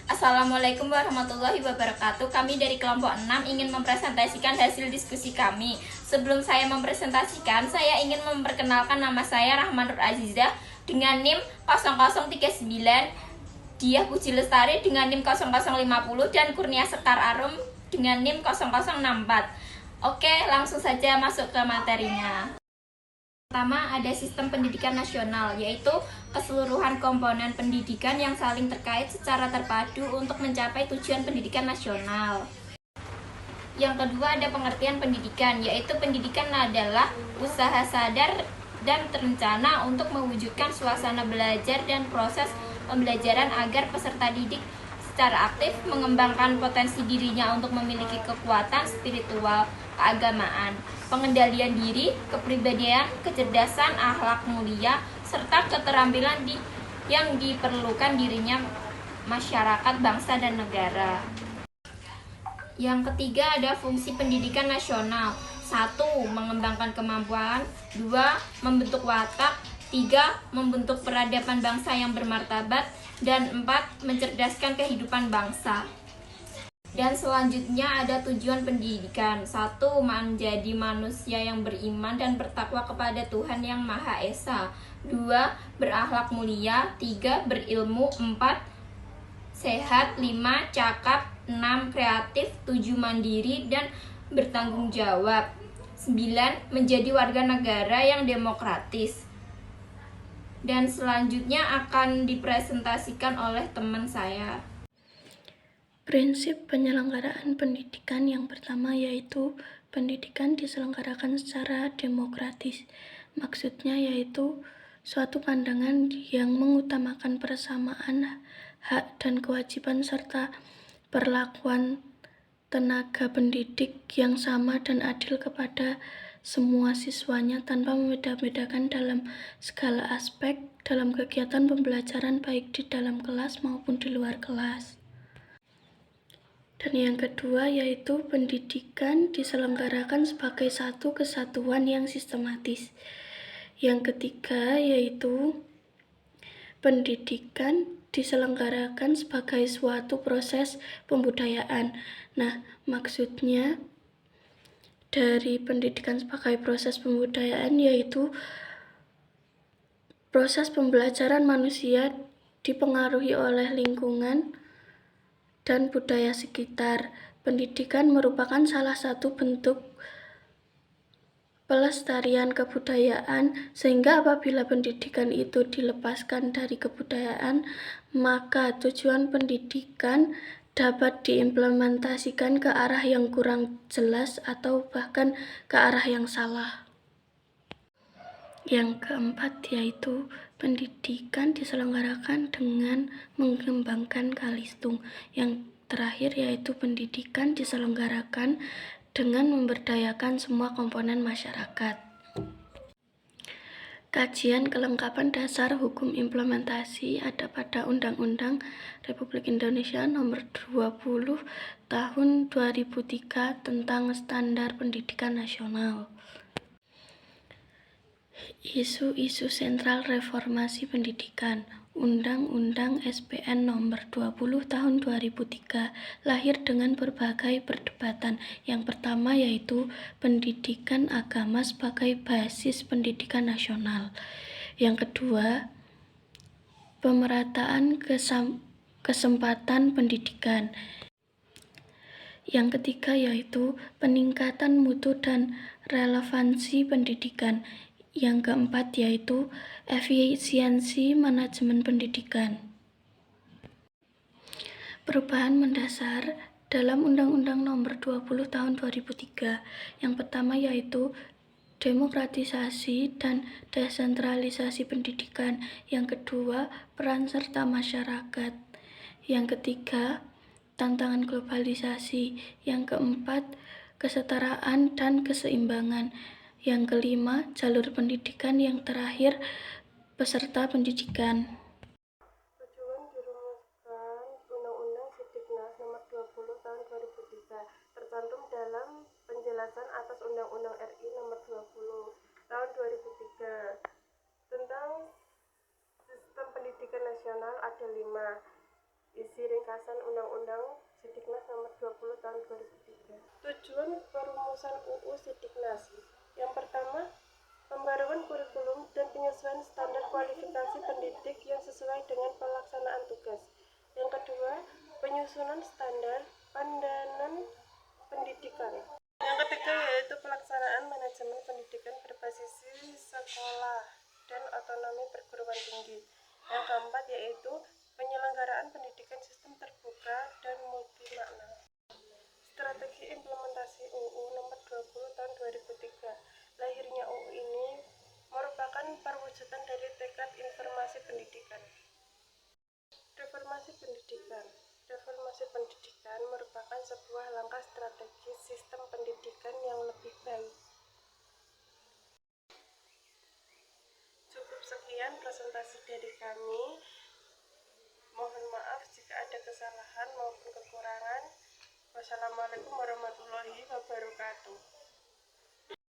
Assalamualaikum warahmatullahi wabarakatuh. Kami dari kelompok 6 ingin mempresentasikan hasil diskusi kami. Sebelum saya mempresentasikan, saya ingin memperkenalkan nama saya Rahman Nur Azizah dengan NIM 0039, Diah Puji Lestari dengan NIM 0050, dan Kurnia Sekar Arum dengan NIM 0064. Oke, langsung saja masuk ke materinya. Pertama, ada sistem pendidikan nasional, yaitu keseluruhan komponen pendidikan yang saling terkait secara terpadu untuk mencapai tujuan pendidikan nasional. Yang kedua, ada pengertian pendidikan, yaitu pendidikan adalah usaha sadar dan terencana untuk mewujudkan suasana belajar dan proses pembelajaran agar peserta didik secara aktif mengembangkan potensi dirinya untuk memiliki kekuatan spiritual, keagamaan, pengendalian diri, kepribadian, kecerdasan, akhlak mulia, serta keterampilan yang diperlukan dirinya masyarakat, bangsa, dan negara. Yang ketiga, ada fungsi pendidikan nasional. 1. Mengembangkan kemampuan. 2. Membentuk watak. 3. Membentuk peradaban bangsa yang bermartabat. Dan 4. Mencerdaskan kehidupan bangsa. Dan selanjutnya ada tujuan pendidikan. 1. Menjadi manusia yang beriman dan bertakwa kepada Tuhan Yang Maha Esa. 2. Berakhlak mulia. 3. Berilmu. 4. Sehat. 5. Cakap. 6. Kreatif. 7. Mandiri dan bertanggung jawab. 9. Menjadi warga negara yang demokratis. Dan selanjutnya akan dipresentasikan oleh teman saya. Prinsip penyelenggaraan pendidikan yang pertama yaitu pendidikan diselenggarakan secara demokratis. Maksudnya yaitu suatu pandangan yang mengutamakan persamaan hak dan kewajiban serta perlakuan tenaga pendidik yang sama dan adil kepada semua siswanya tanpa membeda-bedakan dalam segala aspek dalam kegiatan pembelajaran baik di dalam kelas maupun di luar kelas. Dan yang kedua yaitu pendidikan diselenggarakan sebagai satu kesatuan yang sistematis. Yang ketiga yaitu pendidikan diselenggarakan sebagai suatu proses pembudayaan. Nah, maksudnya dari pendidikan sebagai proses pembudayaan yaitu proses pembelajaran manusia dipengaruhi oleh lingkungan dan budaya sekitar. Pendidikan merupakan salah satu bentuk pelestarian kebudayaan, sehingga apabila pendidikan itu dilepaskan dari kebudayaan, maka tujuan pendidikan dapat diimplementasikan ke arah yang kurang jelas atau bahkan ke arah yang salah. Yang keempat yaitu pendidikan diselenggarakan dengan mengembangkan Kalistung. Yang terakhir yaitu pendidikan diselenggarakan dengan memberdayakan semua komponen masyarakat. Kajian kelengkapan dasar hukum implementasi ada pada Undang-Undang Republik Indonesia Nomor 20 Tahun 2003 tentang Standar Pendidikan Nasional. Isu-isu sentral reformasi pendidikan. Undang-Undang SPN Nomor 20 Tahun 2003 lahir dengan berbagai perdebatan. Yang pertama yaitu pendidikan agama sebagai basis pendidikan nasional. Yang kedua, pemerataan kesempatan pendidikan. Yang ketiga yaitu peningkatan mutu dan relevansi pendidikan. Yang keempat yaitu efisiensi manajemen pendidikan. Perubahan mendasar dalam Undang-Undang Nomor 20 Tahun 2003. Yang pertama yaitu demokratisasi dan desentralisasi pendidikan. Yang kedua, peran serta masyarakat. Yang ketiga, tantangan globalisasi. Yang keempat, kesetaraan dan keseimbangan. Yang kelima, jalur pendidikan. Yang terakhir, peserta pendidikan. Tujuan dirumuskan Undang-Undang Sidiknas Nomor 20 Tahun 2003 tercantum dalam penjelasan atas Undang-Undang RI Nomor 20 Tahun 2003 tentang sistem pendidikan nasional ada 5, isi ringkasan Undang-Undang Sidiknas Nomor 20 Tahun 2003. Tujuan perumusan UU Sidiknas. Yang pertama, pembaruan kurikulum dan penyesuaian standar kualifikasi pendidik yang sesuai dengan pelaksanaan tugas. Yang kedua, penyusunan standar pandangan pendidikan. Yang ketiga yaitu pelaksanaan manajemen pendidikan berbasis sekolah dan otonomi perguruan tinggi. Yang keempat yaitu penyelenggaraan pendidikan sistem terbuka dan multimakna. Strategi implementasi UU Nomor 20 Tahun 2003. Lahirnya UU ini merupakan perwujudan dari tekad informasi pendidikan. Reformasi pendidikan. Reformasi pendidikan merupakan sebuah langkah strategis sistem pendidikan yang lebih baik. Cukup sekian presentasi dari kami. Mohon maaf jika ada kesalahan maupun kekurangan. Wassalamualaikum warahmatullahi wabarakatuh.